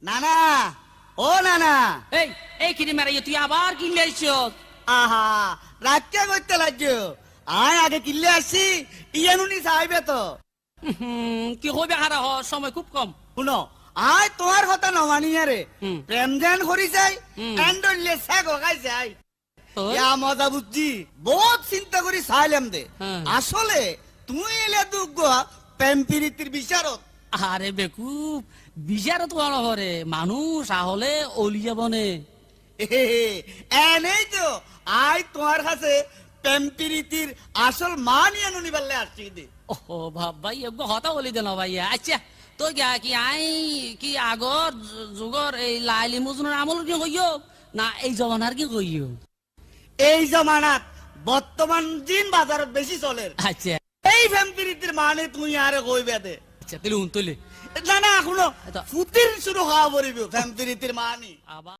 নানা, ও নানা, এই এই কিনে মেরাই তুই আবার কিনলে আইছো? আহা রাতকে করতে লাগছো। আয় আগে কিনলে আসি, ইয়ানুনি চাইবে তো। কি হবে হারা হ, সময় খুব কম। শুনো, আয় তোমার কথা নমানিয়া রে, হুম। প্রেম ধ্যান করি যাই, হুম। এন্ডলে শেখ হকাই যাই। তো? ইয়া মজা বুঝছি, বহুত চিন্তা করি চাইলাম দে। হ্যাঁ। আসলে তুই এলে দুঃখ প্রেম প্রীতির বিচারত। আরে বেকুব, বিচারত কোন হরে মানুষ আহলে অলিয়া বনে। এনেই তো আয় তোমার কাছে প্রেম প্রীতির আসল মান ইয়ানুনি পারলে আসছি দে। ও ভাই এগো হতা বলি দেন ভাইয়া। আচ্ছা তো গা কি আই কি আগর যুগর এই লাইলি মজনুর আমল কি হইও না এই জমানার কি হইও? এই জমানাত বর্তমান দিন বাজারত বেশি চলে। আচ্ছা এই প্রেম প্রীতির মানে তুই আরে কইবে দে। আচ্ছা তাহলে উনতলে না না এখনো এটা- ফুতির শুরু হওয়া পড়িব প্রেম প্রীতির মানে। আবার